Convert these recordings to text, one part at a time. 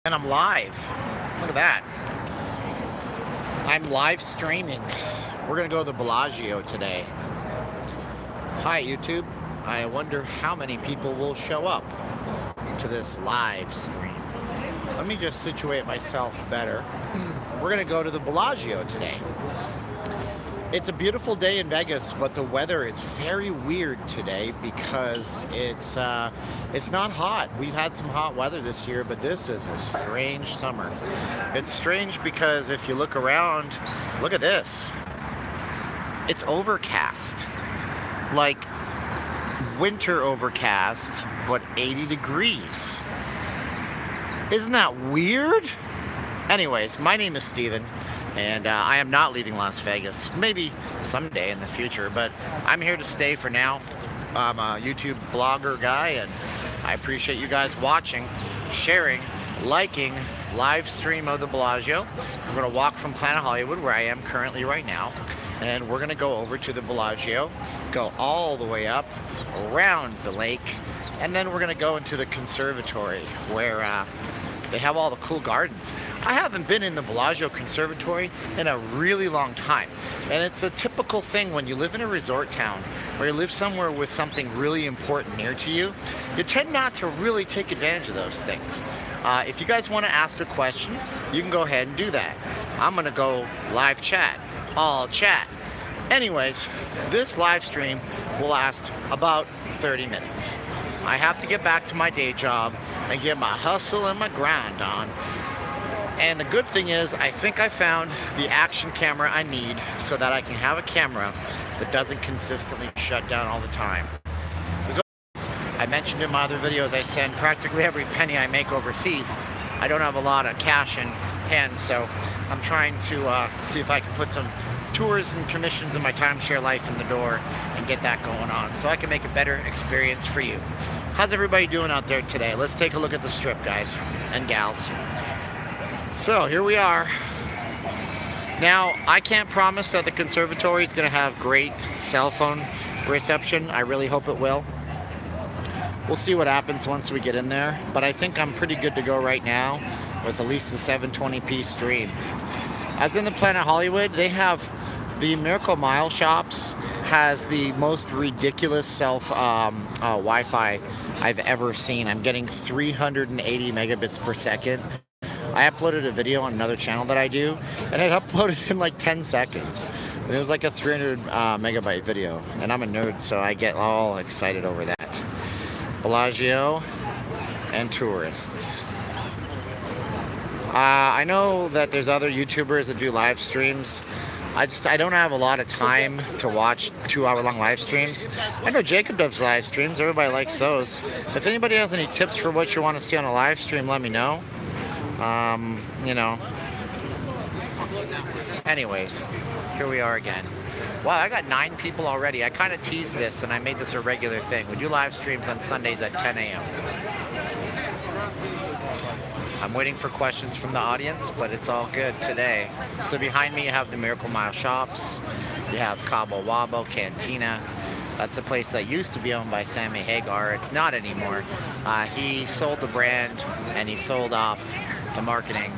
And I'm live. Look at that. I'm live streaming. We're gonna go to the Bellagio today. Hi YouTube. I wonder how many people will show up to this live stream. Let me just situate myself better. We're gonna go to the Bellagio today. It's a beautiful day in Vegas, but the weather is very weird today because it's not hot. We've had some hot weather this year, but this is a strange summer. It's strange because if you look around, look at this. It's overcast. Like winter overcast, but 80 degrees. Isn't that weird? Anyways, my name is Steven. And I am not leaving Las Vegas. Maybe someday in the future, but I'm here to stay for now. I'm a YouTube blogger guy, and I appreciate you guys watching, sharing, liking, live stream of the Bellagio. We're going to walk from Planet Hollywood, where I am currently right now, and we're going to go over to the Bellagio, go all the way up, around the lake, and then we're going to go into the conservatory, where they have all the cool gardens. I haven't been in the Bellagio Conservatory in a really long time. And it's a typical thing when you live in a resort town or you live somewhere with something really important near to you, you tend not to really take advantage of those things. If you guys want to ask a question, you can go ahead and do that. I'm gonna go live chat, all chat. Anyways, this live stream will last about 30 minutes. I have to get back to my day job and get my hustle and my grind on. And the good thing is, I think I found the action camera I need so that I can have a camera that doesn't consistently shut down all the time. As I mentioned in my other videos, I send practically every penny I make overseas. I don't have a lot of cash in hand, so I'm trying to see if I can put some tours and commissions in my timeshare life in the door and get that going on so I can make a better experience for you. How's everybody doing out there today? Let's take a look at the strip, guys and gals. So here we are. Now, I can't promise that the conservatory is going to have great cell phone reception. I really hope it will. We'll see what happens once we get in there, but I think I'm pretty good to go right now with at least the 720p stream. As in the Planet Hollywood, they have the Miracle Mile shops has the most ridiculous Wi-Fi I've ever seen. I'm getting 380 megabits per second. I uploaded a video on another channel that I do, and it uploaded in like 10 seconds. And it was like a 300 megabyte video, and I'm a nerd, so I get all excited over that. Bellagio and tourists. I know that there's other YouTubers that do live streams. I don't have a lot of time to watch 2-hour-long live streams. I know Jacob does live streams. Everybody likes those. If anybody has any tips for what you want to see on a live stream, let me know. You know. Anyways, here we are again. Wow, I got 9 people already. I kind of teased this, and I made this a regular thing. We do live streams on Sundays at 10 a.m. I'm waiting for questions from the audience, but it's all good today. So behind me you have the Miracle Mile shops. You have Cabo Wabo Cantina. That's a place that used to be owned by Sammy Hagar. It's not anymore. He sold the brand and he sold off the marketing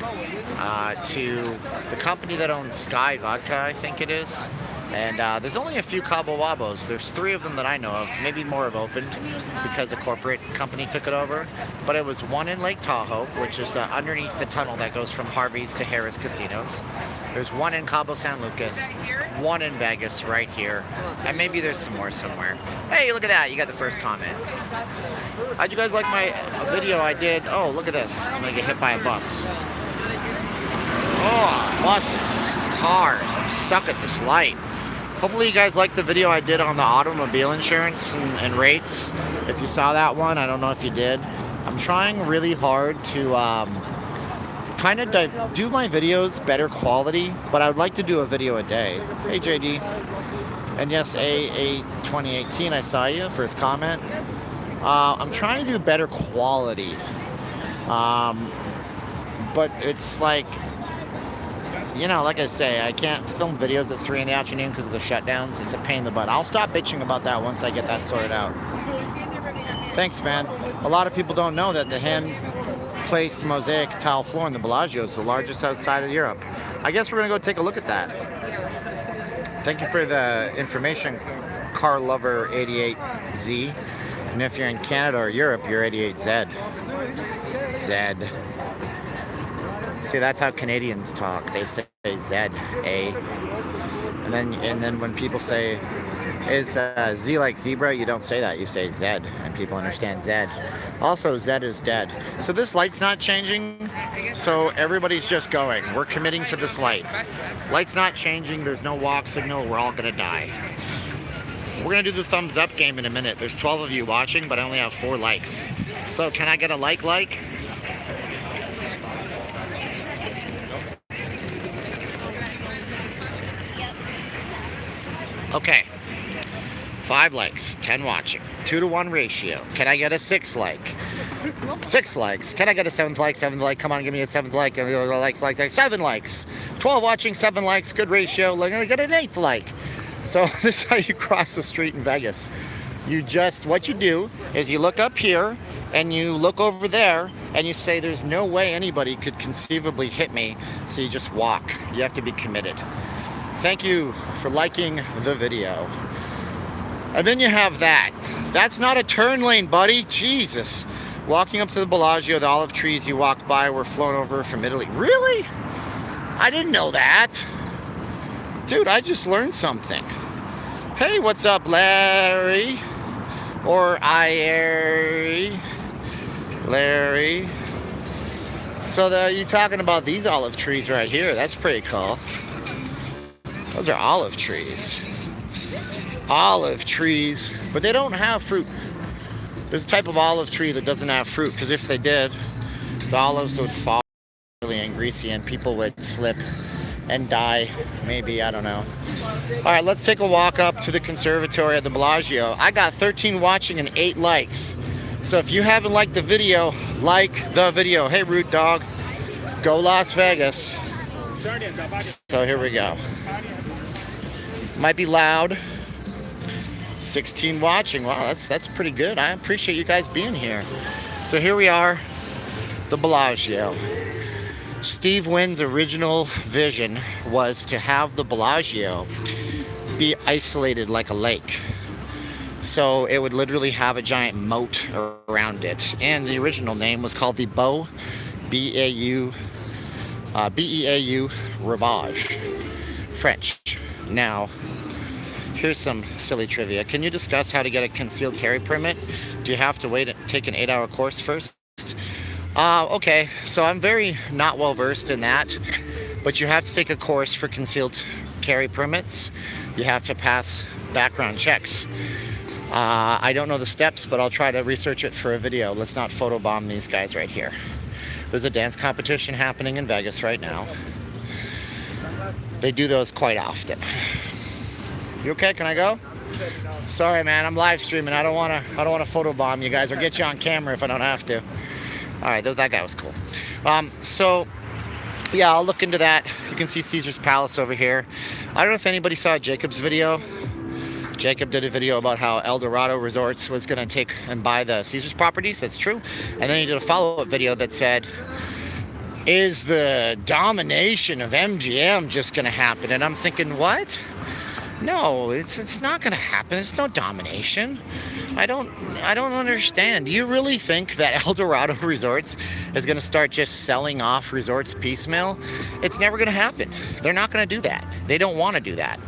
to the company that owns Sky Vodka, I think it is. And there's only a few Cabo Wabos. There's 3 of them that I know of. Maybe more have opened because a corporate company took it over. But it was one in Lake Tahoe, which is underneath the tunnel that goes from Harvey's to Harrah's Casinos. There's one in Cabo San Lucas, one in Vegas right here, and maybe there's some more somewhere. Hey, look at that. You got the first comment. How'd you guys like my video I did? Oh, look at this. I'm going to get hit by a bus. Oh, buses, cars. I'm stuck at this light. Hopefully you guys liked the video I did on the automobile insurance and rates. If you saw that one, I don't know if you did. I'm trying really hard to kind of do my videos better quality, but I would like to do a video a day. Hey JD. And yes, A82018, I saw you, first comment. I'm trying to do better quality. But it's like, you know, like I say, I can't film videos at 3 in the afternoon because of the shutdowns. It's a pain in the butt. I'll stop bitching about that once I get that sorted out. Thanks, man. A lot of people don't know that the hand replaced mosaic tile floor in the Bellagio. It's the largest outside of Europe. I guess we're gonna go take a look at that. Thank you for the information, Car Lover 88Z. And if you're in Canada or Europe, you're 88Z. Z. See, that's how Canadians talk. They say Z, A. And then when people say, is Z like zebra? You don't say that. You say Z, and people understand Z. Also, Z is dead. So this light's not changing, so everybody's just going. We're committing to this light. Light's not changing. There's no walk signal. We're all gonna die. We're gonna do the thumbs up game in a minute. There's 12 of you watching, but I only have 4 likes. So can I get a like? Okay. 5 likes, 10 watching, 2-to-1 ratio. Can I get a 6 like? 6 likes. Can I get a 7th like? 7th like. Come on, give me a 7th like. 7 likes. 12 watching, 7 likes. Good ratio. I'm gonna get an 8th like. So this is how you cross the street in Vegas. What you do is you look up here and you look over there and you say, there's no way anybody could conceivably hit me. So you just walk. You have to be committed. Thank you for liking the video. And then you have that. That's not a turn lane, buddy. Jesus. Walking up to the Bellagio, the olive trees you walk by were flown over from Italy. Really? I didn't know that. Dude, I just learned something. Hey, what's up, Larry? Or Larry. So you talking about these olive trees right here. That's pretty cool. Those are olive trees. Olive trees, but they don't have fruit. There's a type of olive tree that doesn't have fruit, because if they did, the olives would fall really and greasy and people would slip and die, maybe, I don't know. All right, let's take a walk up to the conservatory at the Bellagio. I got 13 watching and 8 likes. So if you haven't liked the video, like the video. Hey, Root Dog, go Las Vegas. So here we go. Might be loud. 16 watching. Wow, that's pretty good. I appreciate you guys being here. So here we are, the Bellagio. Steve Wynn's original vision was to have the Bellagio be isolated like a lake. So it would literally have a giant moat around it. And the original name was called the Beau, B-E-A-U, Rivage, French. Now, here's some silly trivia. Can you discuss how to get a concealed carry permit? Do you have to wait and take an 8-hour course first? Okay, so I'm very not well versed in that, but you have to take a course for concealed carry permits. You have to pass background checks. I don't know the steps, but I'll try to research it for a video. Let's not photobomb these guys right here. There's a dance competition happening in Vegas right now. They do those quite often. You okay? Can I go? Sorry, man. I'm live streaming. I don't want to photobomb you guys or get you on camera if I don't have to. All right, that guy was cool. So yeah, I'll look into that. You can see Caesar's Palace over here. I don't know if anybody saw Jacob's video. Jacob did a video about how El Dorado Resorts was going to take and buy the Caesar's properties. That's true. And then he did a follow-up video that said, is the domination of MGM just going to happen? And I'm thinking, what? No, it's not going to happen. It's no domination. I don't understand. Do you really think that El Dorado Resorts is going to start just selling off resorts piecemeal? It's never going to happen. They're not going to do that. They don't want to do that.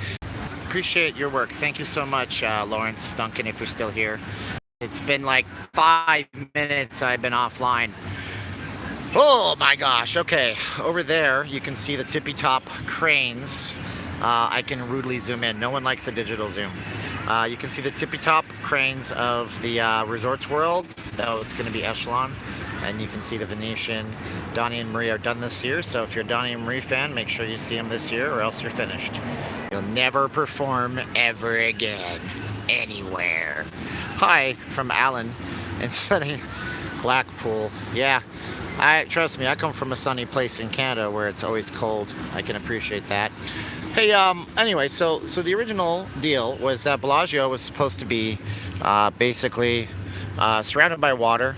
Appreciate your work. Thank you so much, Lawrence Duncan, if you're still here. It's been like 5 minutes I've been offline. Oh my gosh. Okay, over there you can see the tippy top cranes. I can rudely zoom in. No one likes a digital zoom. You can see the tippy top cranes of the Resorts World. That was going to be Echelon. And you can see the Venetian. Donnie and Marie are done this year. So if you're a Donnie and Marie fan, make sure you see them this year or else you're finished. You'll never perform ever again. Anywhere. Hi from Alan in sunny Blackpool. Yeah. Trust me, I come from a sunny place in Canada where it's always cold. I can appreciate that. Hey, anyway, so the original deal was that Bellagio was supposed to be basically surrounded by water.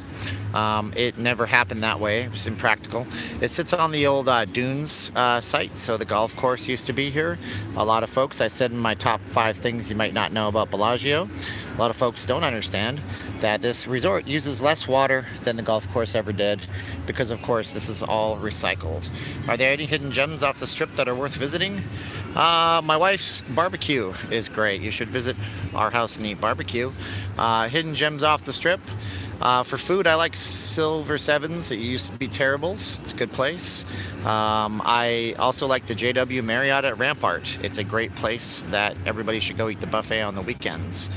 It never happened that way. It was impractical. It sits on the old Dunes site, so the golf course used to be here. A lot of folks, I said in my top 5 things you might not know about Bellagio, a lot of folks don't understand that this resort uses less water than the golf course ever did, because of course this is all recycled. Are there any hidden gems off the strip that are worth visiting? My wife's barbecue is great. You should visit our house and eat barbecue. Hidden gems off the strip. For food, I like Silver Sevens. It used to be Terrible's. It's a good place. I also like the JW Marriott at Rampart. It's a great place that everybody should go eat the buffet on the weekends.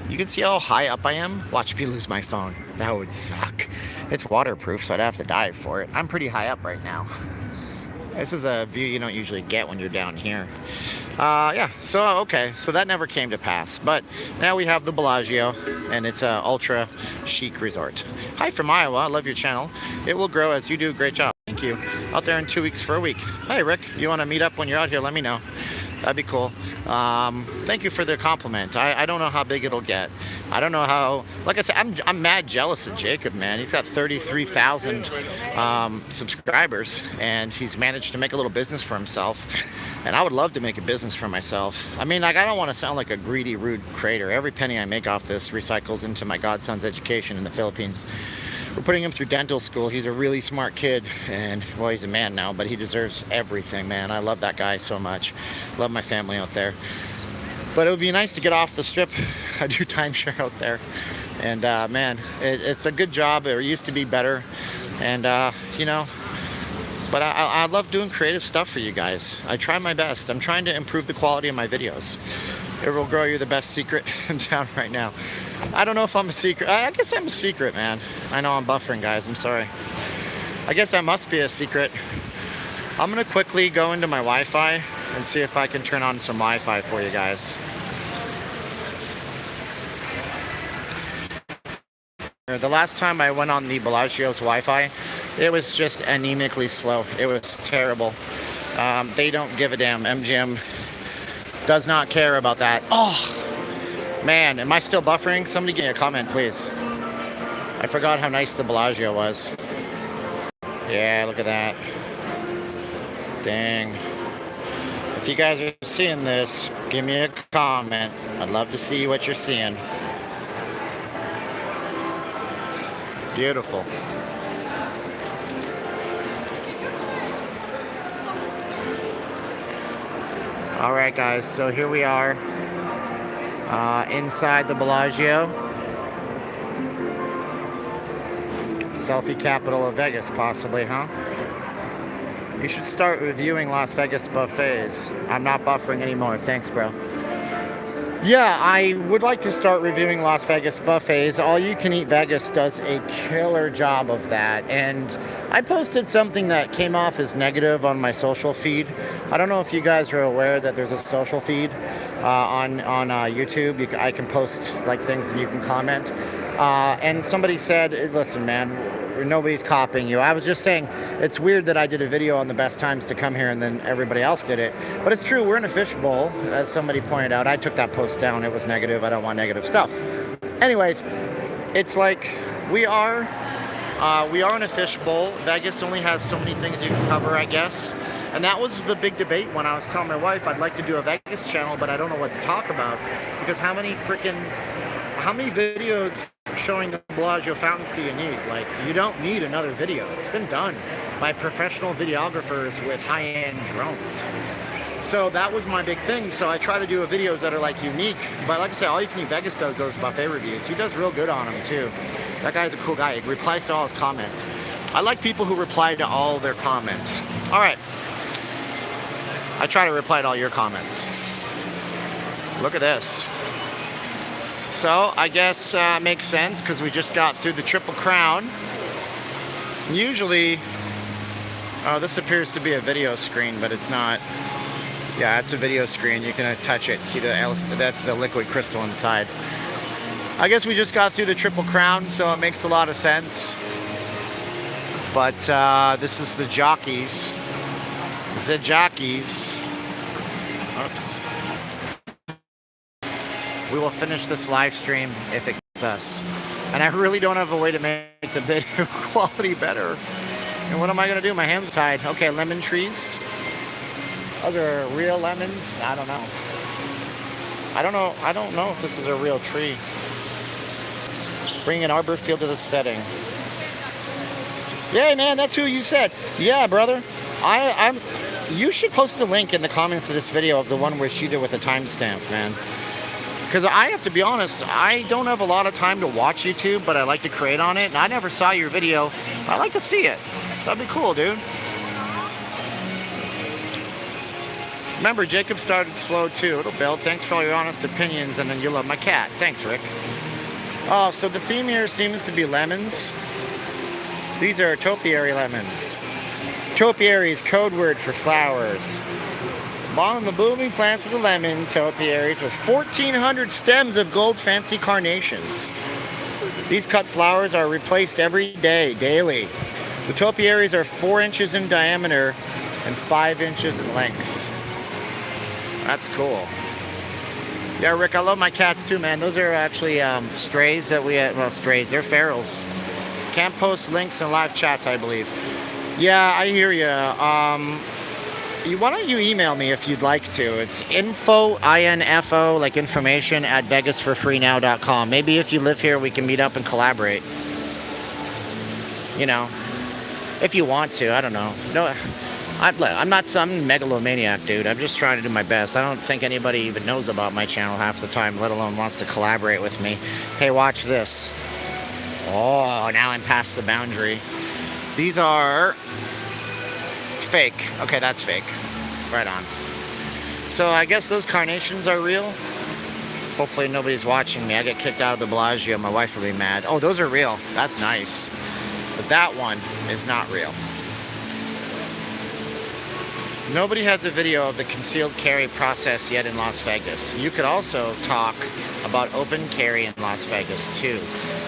You can see how high up I am. Watch me lose my phone. That would suck. It's waterproof, so I'd have to dive for it. I'm pretty high up right now. This is a view you don't usually get when you're down here. Yeah, so okay, so that never came to pass. But now we have the Bellagio, and it's a ultra chic resort. Hi from Iowa. I love your channel. It will grow as you do. Great job. Thank you. Out there in 2 weeks for a week. Hi, Rick. You want to meet up when you're out here? Let me know. That'd be cool. Thank you for the compliment. I don't know how big it'll get. I don't know how, like I said, I'm mad jealous of Jacob, man. He's got 33,000 subscribers, and he's managed to make a little business for himself. And I would love to make a business for myself. I mean, like, I don't want to sound like a greedy, rude creator. Every penny I make off this recycles into my godson's education in the Philippines. We're putting him through dental school. He's a really smart kid, and well, he's a man now, but he deserves everything, man. I love that guy so much. Love my family out there. But it would be nice to get off the strip. I do timeshare out there, and man, it's a good job. It used to be better, and you know, but I love doing creative stuff for you guys. I try my best. I'm trying to improve the quality of my videos. It will grow. You're the best secret in town right now. I don't know if I'm a secret. I guess I'm a secret, man. I know I'm buffering, guys. I'm sorry. I guess I must be a secret. I'm gonna quickly go into my Wi-Fi and see if I can turn on some Wi-Fi for you guys. The last time I went on the Bellagio's Wi-Fi, it was just anemically slow. It was terrible. They don't give a damn. MGM does not care about that. Oh, man, am I still buffering? Somebody give me a comment, please. I forgot how nice the Bellagio was. Yeah, look at that. Dang. If you guys are seeing this, give me a comment. I'd love to see what you're seeing. Beautiful. All right, guys, so here we are inside the Bellagio. Selfie capital of Vegas, possibly, huh? You should start reviewing Las Vegas buffets. I'm not buffering anymore. Thanks, bro. Yeah, I would like to start reviewing Las Vegas buffets. All You Can Eat Vegas does a killer job of that. And I posted something that came off as negative on my social feed. I don't know if you guys are aware that there's a social feed on YouTube. I can post like things and you can comment. And somebody said, listen, man, nobody's copying you. I was just saying it's weird that I did a video on the best times to come here and then everybody else did it. But it's true, we're in a fishbowl, as somebody pointed out. I took that post down. It was negative. I don't want negative stuff. Anyways, it's like we are in a fishbowl. Vegas only has so many things you can cover, I guess. And that was the big debate when I was telling my wife I'd like to do a Vegas channel, but I don't know what to talk about. Because how many videos showing the Bellagio fountains do you need? Like, you don't need another video. It's been done by professional videographers with high-end drones. So that was my big thing. So I try to do videos that are like unique. But like I said, All You Can Eat Vegas does those buffet reviews. He does real good on them too. That guy's a cool guy. He replies to all his comments. I like people who reply to all their comments. All right. I try to reply to all your comments. Look at this. So I guess makes sense because we just got through the Triple Crown. Usually, oh, this appears to be a video screen, but it's not. Yeah, it's a video screen. You can touch it. See that's the liquid crystal inside. I guess we just got through the Triple Crown, so it makes a lot of sense. But this is the jockeys. The jockeys. Oops. We will finish this live stream if it gets us. And I really don't have a way to make make the video quality better. And what am I gonna do? My hands are tied. Okay, lemon trees. Those are real lemons. I don't know. I don't know if this is a real tree. Bring an arbor field to the setting. Yeah, man, that's who you said. Yeah, brother. You should post a link in the comments of this video of the one where she did with a timestamp, man. Because I have to be honest, I don't have a lot of time to watch YouTube, but I like to create on it. And I never saw your video. I'd like to see it. That'd be cool, dude. Remember, Jacob started slow too. It'll build. Thanks for all your honest opinions, and then you love my cat. Thanks, Rick. Oh, so the theme here seems to be lemons. These are topiary lemons. Topiary is code word for flowers. Among the blooming plants of the lemon topiaries with 1,400 stems of gold fancy carnations. These cut flowers are replaced every day, daily. The topiaries are 4 inches in diameter and 5 inches in length. That's cool. Yeah, Rick, I love my cats too, man. Those are actually strays that we had. Well, strays, they're ferals. Can't post links in live chats, I believe. Yeah, I hear you. Why don't you email me if you'd like to? It's info, I-N-F-O, like information, at vegasforfreenow.com. Maybe if you live here, we can meet up and collaborate. You know, if you want to, I don't know. No, I'm not some megalomaniac, dude. I'm just trying to do my best. I don't think anybody even knows about my channel half the time, let alone wants to collaborate with me. Hey, watch this. Oh, now I'm past the boundary. These are fake. Okay, that's fake. Right on. So I guess those carnations are real. Hopefully nobody's watching me. I get kicked out of the Bellagio. My wife will be mad. Oh, those are real. That's nice. But that one is not real. Nobody has a video of the concealed carry process yet in Las Vegas. You could also talk about open carry in Las Vegas too.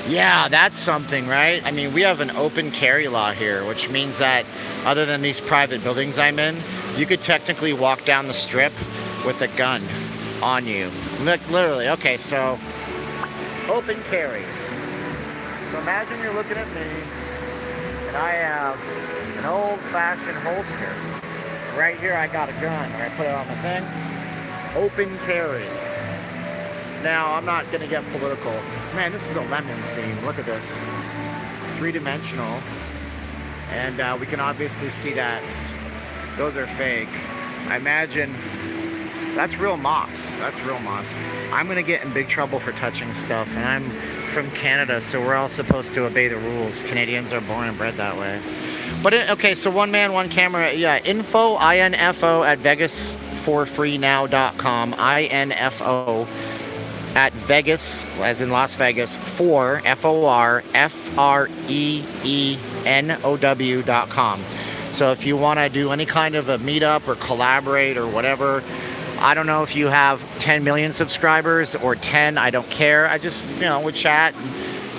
Yeah, that's something, right? I mean, we have an open carry law here, which means that other than these private buildings I'm in, you could technically walk down the strip with a gun on you. Look, literally. Okay, so open carry. So imagine you're looking at me, and I have an old-fashioned holster. Right here, I got a gun. I put it on the thing. Open carry. Now, I'm not going to get political. Man, this is a lemon theme. Look at this. 3-dimensional. And we can obviously see that those are fake. I imagine that's real moss. That's real moss. I'm going to get in big trouble for touching stuff. And I'm from Canada, so we're all supposed to obey the rules. Canadians are born and bred that way. But okay, so one man, one camera. Yeah, info, I-N-F-O, at vegasforfreenow.com. I-N-F-O at Vegas, as in Las Vegas, for FOR-F-R-E-E-N-O-W.com. So if you want to do any kind of a meetup or collaborate or whatever, I don't know if you have 10 million subscribers or 10, I don't care. I just, you know, would chat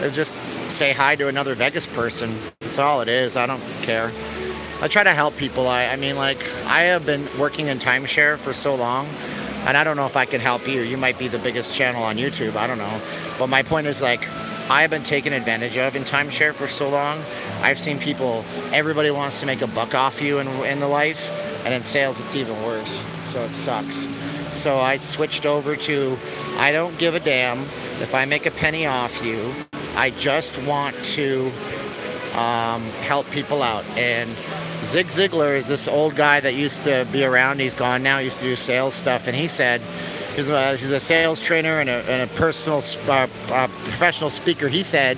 and just say hi to another Vegas person. That's all it is. I don't care. I try to help people. I mean, like, I have been working in timeshare for so long, and I don't know if I can help you. You might be the biggest channel on YouTube. I don't know. But my point is, like, I have been taken advantage of in timeshare for so long. I've seen people, everybody wants to make a buck off you in the life, and in sales it's even worse. So it sucks. So I switched over to, I don't give a damn if I make a penny off you. I just want to help people out. And Zig Ziglar is this old guy that used to be around. He's gone now. He used to do sales stuff, and he said he's a sales trainer and a personal professional speaker. He said,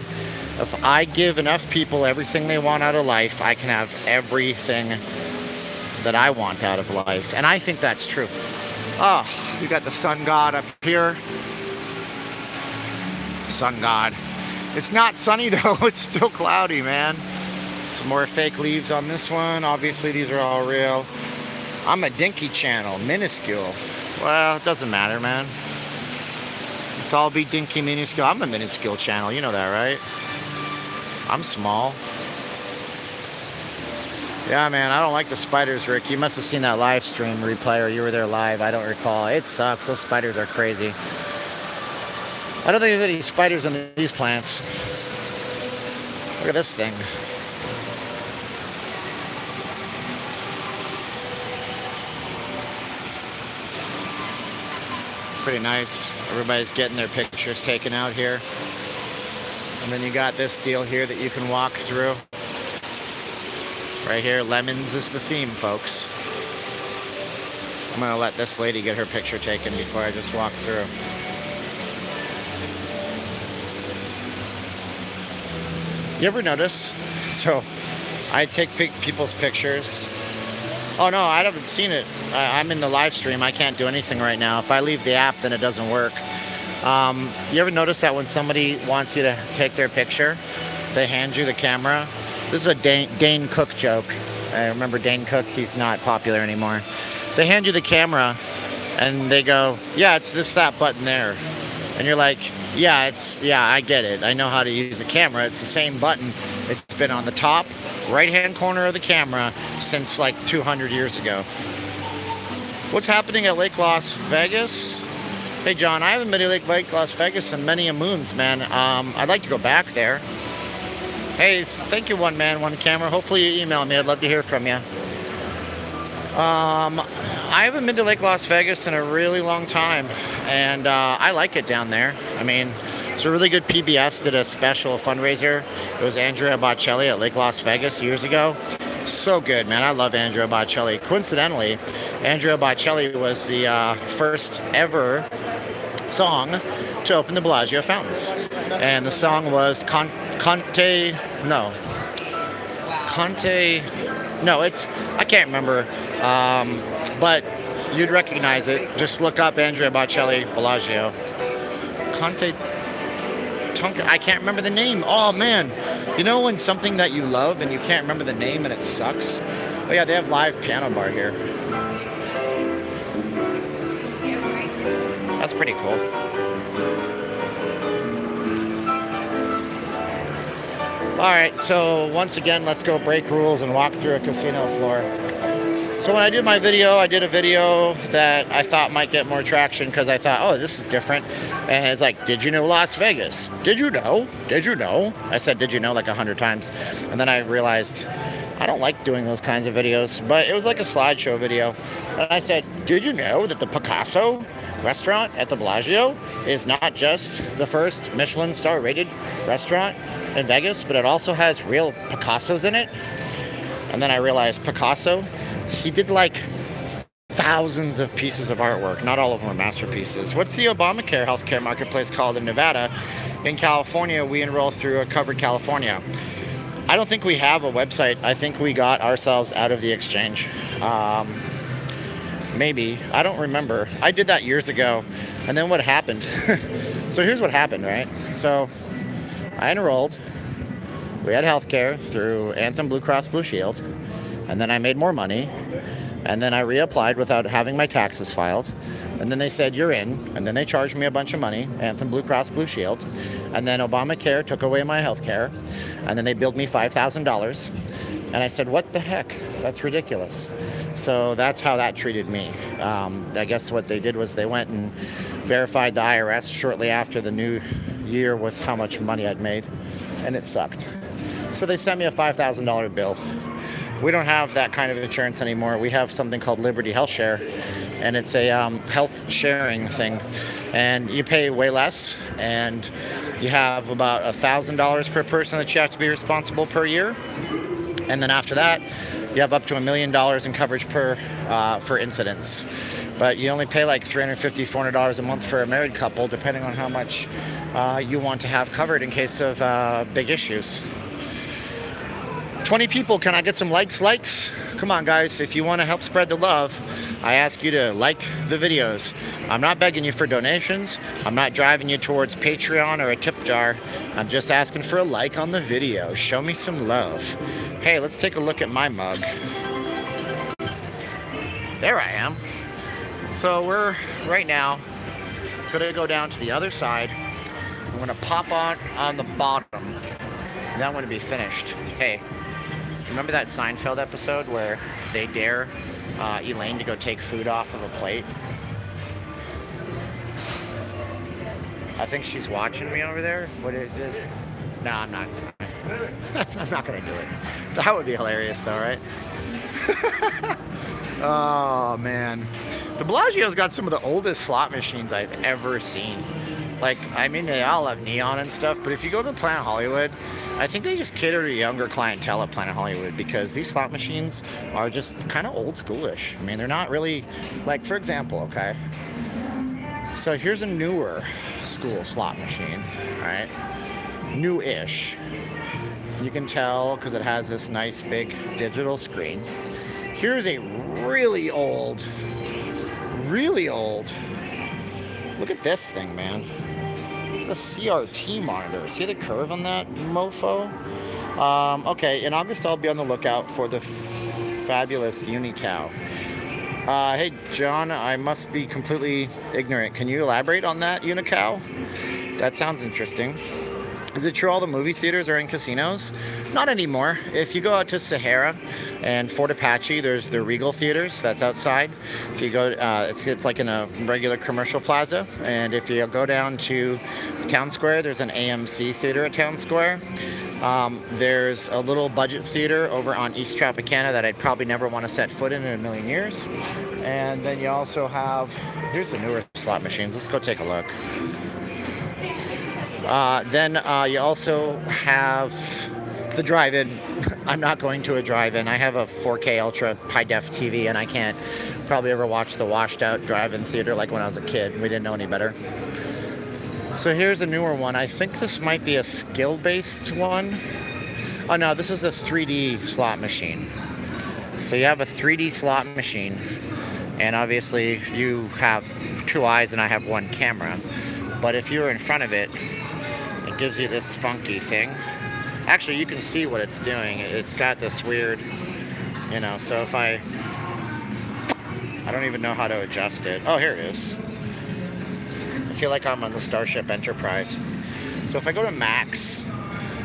if I give enough people everything they want out of life, I can have everything that I want out of life. And I think that's true. Oh, you got the sun god up here. Sun god. It's not sunny though, it's still cloudy, man. Some more fake leaves on this one. Obviously these are all real. I'm a dinky channel, minuscule. Well, it doesn't matter, man. It's all be dinky, minuscule. I'm a minuscule channel, you know that, right? I'm small. Yeah, man, I don't like the spiders, Rick. You must have seen that live stream replay, or you were there live. I don't recall. It sucks. Those spiders are crazy. I don't think there's any spiders on these plants. Look at this thing. Pretty nice. Everybody's getting their pictures taken out here. And then you got this deal here that you can walk through. Right here, lemons is the theme, folks. I'm gonna let this lady get her picture taken before I just walk through. You ever notice? So, I take people's pictures. Oh no, I haven't seen it. I'm in the live stream. I can't do anything right now. If I leave the app, then it doesn't work. You ever notice that when somebody wants you to take their picture, they hand you the camera? This is a Dane Cook joke. I remember Dane Cook. He's not popular anymore. They hand you the camera, and they go, "Yeah, it's that button there," and you're like, "Yeah, I get it. I know how to use a camera. It's the same button. It's been on the top right-hand corner of the camera since like 200 years ago." What's happening at Lake Las Vegas? Hey, John, I haven't been to Lake Las Vegas in many a moons, man. I'd like to go back there. Hey, thank you, One Man, One Camera. Hopefully you email me. I'd love to hear from you. I haven't been to Lake Las Vegas in a really long time, and I like it down there. I mean, it's a really good PBS did a special fundraiser. It was Andrea Bocelli at Lake Las Vegas years ago. So good, man. I love Andrea Bocelli. Coincidentally, Andrea Bocelli was the first ever song to open the Bellagio fountains. And the song was I can't remember, but you'd recognize it. Just look up Andrea Bocelli, Bellagio. I can't remember the name. Oh man, you know when something that you love and you can't remember the name and it sucks? Oh yeah, they have live piano bar here. That's pretty cool. Alright, so once again, let's go break rules and walk through a casino floor. So when I did my video, I did a video that I thought might get more traction because I thought, oh, this is different. And it's like, did you know Las Vegas? Did you know? Did you know? I said, did you know, like 100 times. And then I realized I don't like doing those kinds of videos, but it was like a slideshow video. And I said, did you know that the Picasso restaurant at the Bellagio is not just the first Michelin star rated restaurant in Vegas, but it also has real Picassos in it? And then I realized Picasso, he did like thousands of pieces of artwork. Not all of them are masterpieces. What's the Obamacare healthcare marketplace called in Nevada? In California, we enroll through a Covered California. I don't think we have a website. I think we got ourselves out of the exchange. Maybe. I don't remember. I did that years ago. And then what happened? So here's what happened, right? So I enrolled. We had healthcare through Anthem Blue Cross Blue Shield. And then I made more money. And then I reapplied without having my taxes filed. And then they said, you're in. And then they charged me a bunch of money, Anthem Blue Cross Blue Shield. And then Obamacare took away my health care. And then they billed me $5,000. And I said, what the heck? That's ridiculous. So that's how that treated me. I guess what they did was they went and verified the IRS shortly after the new year with how much money I'd made. And it sucked. So they sent me a $5,000 bill. We don't have that kind of insurance anymore. We have something called Liberty Health Share, and it's a health sharing thing. And you pay way less, and you have about $1,000 per person that you have to be responsible per year. And then after that, you have up to $1 million in coverage for incidents. But you only pay like $350, $400 a month for a married couple, depending on how much you want to have covered in case of big issues. 20 people, can I get some likes? Come on, guys, if you want to help spread the love, I ask you to like the videos. I'm not begging you for donations. I'm not driving you towards Patreon or a tip jar. I'm just asking for a like on the video. Show me some love. Hey, let's take a look at my mug. There I am. So we're right now gonna go down to the other side. I'm gonna pop on the bottom, and then I'm gonna be finished. Hey, remember that Seinfeld episode where they dare Elaine to go take food off of a plate? I think she's watching me over there. What is this? No, I'm not. I'm not gonna do it. That would be hilarious though, right? Oh man. The Bellagio's got some of the oldest slot machines I've ever seen. Like, I mean, they all have neon and stuff, but if you go to Planet Hollywood, I think they just cater to younger clientele at Planet Hollywood because these slot machines are just kind of old schoolish. I mean, they're not really, like, for example, okay? So here's a newer school slot machine, right? New-ish. You can tell because it has this nice big digital screen. Here's a really old, look at this thing, man. It's a CRT monitor. See the curve on that mofo? Okay, in August I'll be on the lookout for the fabulous Unicow. Hey John, I must be completely ignorant. Can you elaborate on that Unicow? That sounds interesting. Is it true all the movie theaters are in casinos? Not anymore. If you go out to Sahara and Fort Apache, there's the Regal theaters. That's outside. If you go, it's like in a regular commercial plaza. And if you go down to Town Square, there's an AMC theater at Town Square. There's a little budget theater over on East Tropicana that I'd probably never want to set foot in a million years. And then you also have, here's the newer slot machines. Let's go take a look. Then you also have the drive-in. I'm not going to a drive-in. I have a 4K ultra high-def TV, and I can't probably ever watch the washed-out drive-in theater like when I was a kid. We didn't know any better. So here's a newer one. I think this might be a skill-based one. Oh, no, this is a 3D slot machine. So you have a 3D slot machine, and obviously you have two eyes, and I have one camera. But if you're in front of it, it gives you this funky thing. Actually, you can see what it's doing. It's got this weird, you know, so if I don't even know how to adjust it. Oh, here it is. I feel like I'm on the Starship Enterprise. So if I go to max,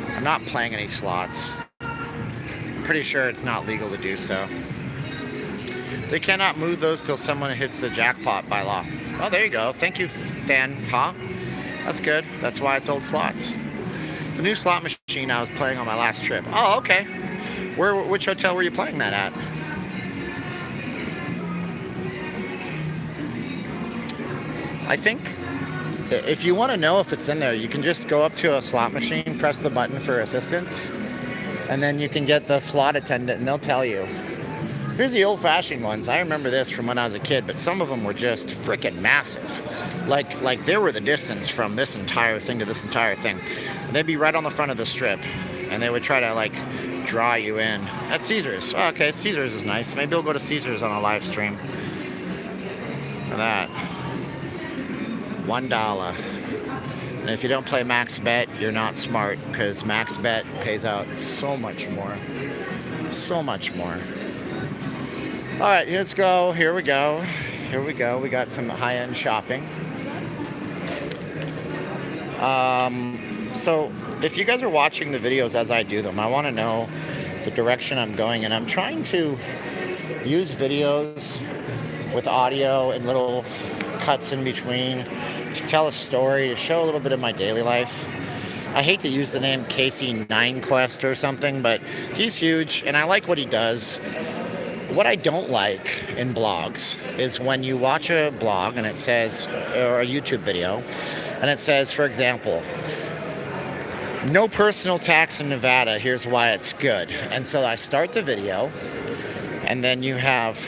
I'm not playing any slots. I'm pretty sure it's not legal to do so. They cannot move those till someone hits the jackpot by law. Oh, there you go. Thank you, Fan Ha. That's good. That's why it's old slots. It's a new slot machine I was playing on my last trip. Oh, okay. Which hotel were you playing that at? I think if you want to know if it's in there, you can just go up to a slot machine, press the button for assistance, and then you can get the slot attendant and they'll tell you. Here's the old-fashioned ones. I remember this from when I was a kid, but some of them were just freaking massive. Like they were the distance from this entire thing to this entire thing. And they'd be right on the front of the strip, and they would try to like draw you in. At Caesars. Oh, okay, Caesars is nice. Maybe we'll go to Caesars on a live stream. For that. $1. And if you don't play max bet, you're not smart, because max bet pays out so much more. So much more. All right, let's go. Here we go. Here we go. We got some high-end shopping. So if you guys are watching the videos as I do them, I want to know the direction I'm going, and I'm trying to use videos with audio and little cuts in between to tell a story, to show a little bit of my daily life. I hate to use the name Casey Ninequest or something, but he's huge, and I like what he does. What I don't like in blogs is when you watch a blog and it says, or a YouTube video, and it says, for example, no personal tax in Nevada, here's why it's good. And so I start the video, and then you have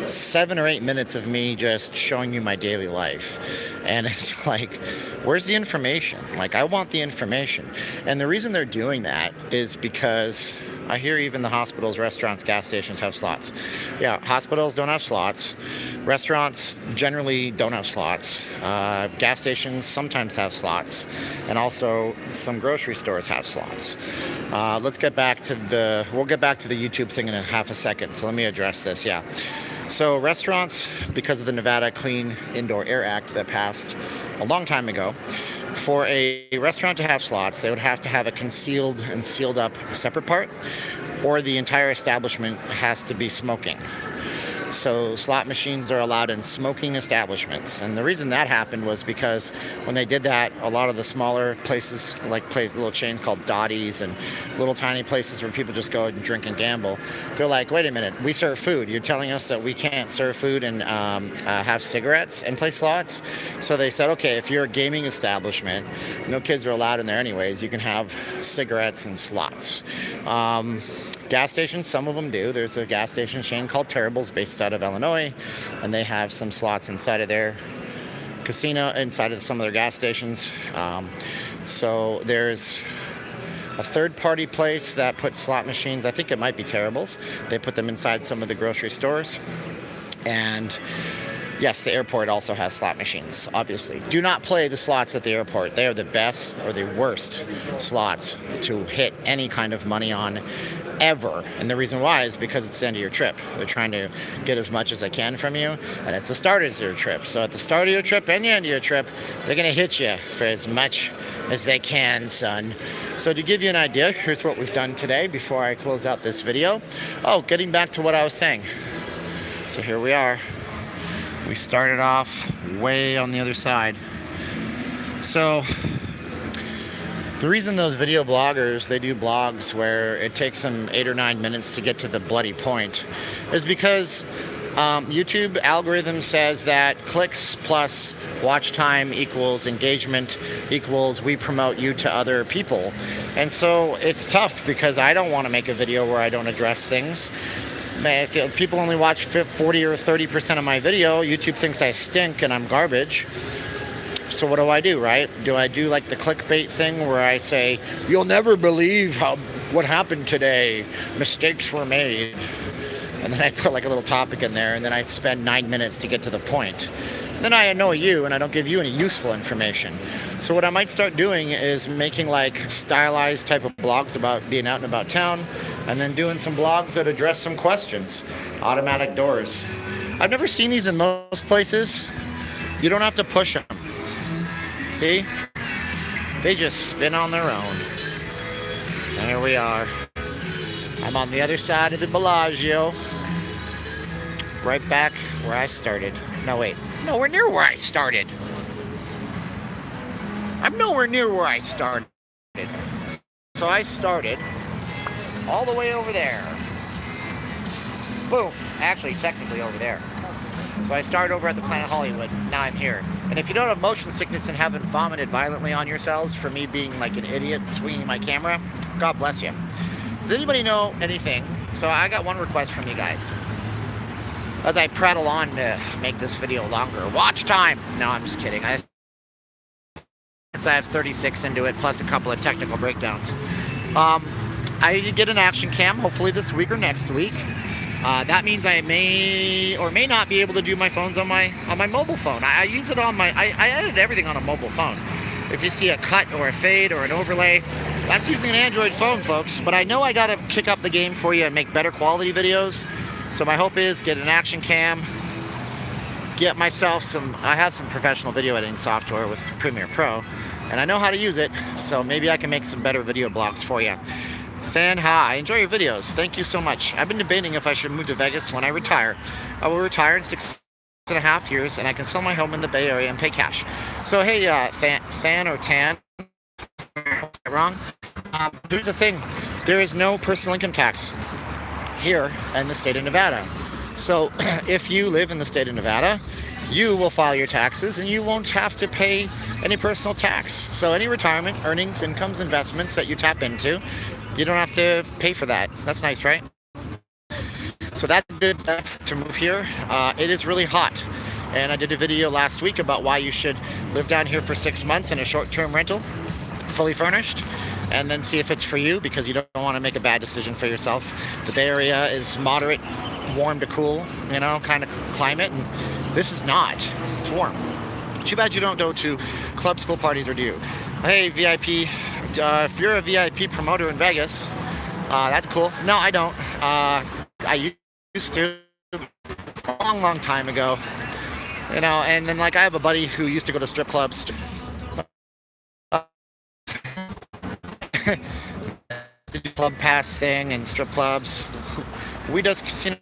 7 or 8 minutes of me just showing you my daily life. And it's like, where's the information? Like, I want the information. And the reason they're doing that is because I hear even the hospitals, restaurants, gas stations have slots. Yeah, hospitals don't have slots. Restaurants generally don't have slots. Gas stations sometimes have slots. And also some grocery stores have slots. Let's get back to we'll get back to the YouTube thing in a half a second. So let me address this, yeah. So restaurants, because of the Nevada Clean Indoor Air Act that passed a long time ago, for a restaurant to have slots, they would have to have a concealed and sealed up separate part, or the entire establishment has to be smoking. So slot machines are allowed in smoking establishments. And the reason that happened was because when they did that, a lot of the smaller places, like little chains called Dottie's and little tiny places where people just go and drink and gamble, they're like, wait a minute, we serve food. You're telling us that we can't serve food and have cigarettes and play slots? So they said, okay, if you're a gaming establishment, no kids are allowed in there anyways, you can have cigarettes and slots. Gas stations, some of them do. There's a gas station chain called Terrible's based out of Illinois, and they have some slots inside of their casino, inside of some of their gas stations. So there's a third-party place that puts slot machines, I think it might be Terrible's. They put them inside some of the grocery stores. And yes, the airport also has slot machines, obviously. Do not play the slots at the airport. They are the best or the worst slots to hit any kind of money on ever. And the reason why is because it's the end of your trip. They're trying to get as much as they can from you, and it's the start of your trip. So at the start of your trip and the end of your trip, they're going to hit you for as much as they can, son. So to give you an idea, here's what we've done today before I close out this video. Oh, getting back to what I was saying. So here we are. We started off way on the other side. So the reason those video bloggers, they do blogs where it takes them 8 or 9 minutes to get to the bloody point is because YouTube algorithm says that clicks plus watch time equals engagement equals we promote you to other people. And so it's tough because I don't want to make a video where I don't address things. If people only watch 40 or 30% of my video, YouTube thinks I stink and I'm garbage. So what do, right? Do I do like the clickbait thing where I say, you'll never believe what happened today, mistakes were made, and then I put like a little topic in there, and then I spend 9 minutes to get to the point. Then I annoy you and I don't give you any useful information. So what I might start doing is making like stylized type of blogs about being out and about town, and then doing some blogs that address some questions. Automatic doors. I've never seen these in most places. You don't have to push them. See? They just spin on their own. And here we are. I'm on the other side of the Bellagio. Right back where I started. No, wait. Nowhere near where I started. I'm nowhere near where I started. So I started all the way over there. Boom. Actually, technically over there. So I started over at the Planet Hollywood. Now I'm here. And if you don't have motion sickness and haven't vomited violently on yourselves for me being like an idiot swinging my camera, God bless you. Does anybody know anything? So I got one request from you guys. As I prattle on to make this video longer. Watch time! No, I'm just kidding. I have 36 into it, plus a couple of technical breakdowns. I get an action cam, hopefully this week or next week. That means I may or may not be able to do my phones on my mobile phone. I use it on my, I edit everything on a mobile phone. If you see a cut or a fade or an overlay, that's using an Android phone, folks. But I know I gotta kick up the game for you and make better quality videos. So my hope is get an action cam, get myself I have some professional video editing software with Premiere Pro, and I know how to use it, so maybe I can make some better video blogs for you. Fan hi, enjoy your videos. Thank you so much. I've been debating if I should move to Vegas when I retire. I will retire in 6.5 years, and I can sell my home in the Bay Area and pay cash. So hey, Fan or Tan, wrong? Here's the thing, there is no personal income tax here in the state of Nevada. So if you live in the state of Nevada, you will file your taxes and you won't have to pay any personal tax. So any retirement, earnings, incomes, investments that you tap into, you don't have to pay for that. That's nice, right? So that's good to move here. It is really hot. And I did a video last week about why you should live down here for 6 months in a short-term rental, fully furnished, and then see if it's for you, because you don't want to make a bad decision for yourself. The Bay Area is moderate, warm to cool, you know, kind of climate, and this is not. It's warm. Too bad you don't go to clubs, pool parties, or do you? Hey, VIP, if you're a VIP promoter in Vegas, that's cool. No, I don't. I used to a long time ago, you know, and then like I have a buddy who used to go to strip clubs. The club pass thing and strip clubs. We does casinos.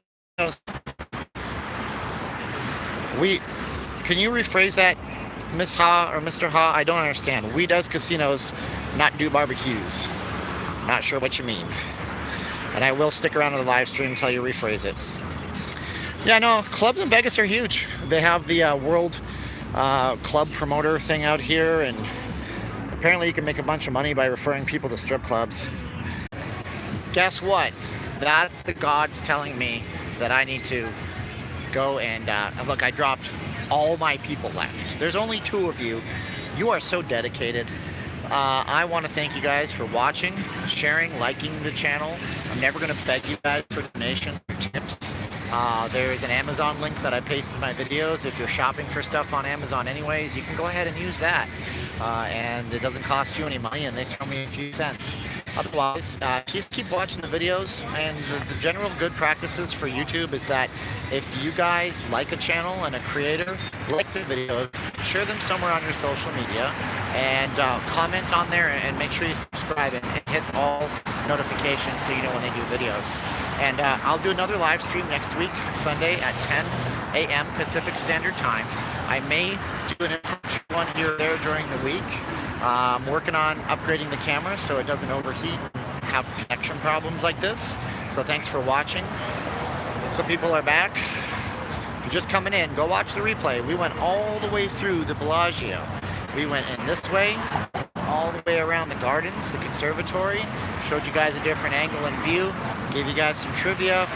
Can you rephrase that, Miss Ha or Mr. Ha? I don't understand. We does casinos, not do barbecues. Not sure what you mean. And I will stick around to the live stream until you rephrase it. Yeah, no, clubs in Vegas are huge. They have the World Club Promoter thing out here, and apparently you can make a bunch of money by referring people to strip clubs. Guess what? That's the gods telling me that I need to go and look, I dropped all my people left. There's only 2 of you. You are so dedicated. I want to thank you guys for watching, sharing, liking the channel. I'm never going to beg you guys for donations or tips. There's an Amazon link that I paste in my videos. If you're shopping for stuff on Amazon anyways, you can go ahead and use that. And it doesn't cost you any money, and they throw me a few cents. Otherwise, just keep watching the videos, and the general good practices for YouTube is that if you guys like a channel and a creator, like the videos, share them somewhere on your social media, and comment on there, and make sure you subscribe and hit all notifications so you know when they do videos. And I'll do another live stream next week, Sunday at 10 a.m. Pacific Standard Time. I may do an impromptu one here or there during the week. I'm working on upgrading the camera so it doesn't overheat and have connection problems like this. So thanks for watching. Some people are back. If you're just coming in, go watch the replay. We went all the way through the Bellagio. We went in this way, all the way around the gardens, the conservatory. Showed you guys a different angle and view. Gave you guys some trivia.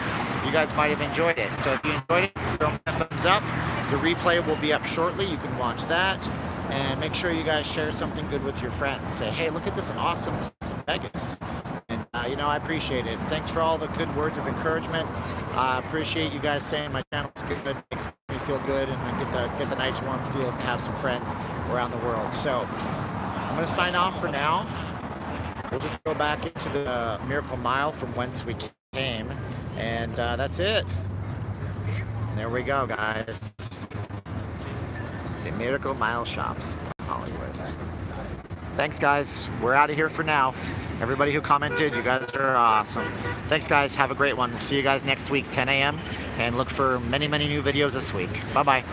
You guys might have enjoyed it. So if you enjoyed it, throw me a thumbs up. The replay will be up shortly. You can watch that. And make sure you guys share something good with your friends. Say, hey, look at this awesome place in Vegas. And, you know, I appreciate it. Thanks for all the good words of encouragement. I appreciate you guys saying my channel's good. It makes me feel good, and get the nice warm feels to have some friends around the world. So I'm going to sign off for now. We'll just go back into the Miracle Mile from whence we came. And that's it. There we go, guys. See, Miracle Mile Shops, Hollywood. Thanks, guys. We're out of here for now. Everybody who commented, you guys are awesome. Thanks, guys. Have a great one. We'll see you guys next week, 10 a.m. And look for many, many new videos this week. Bye-bye.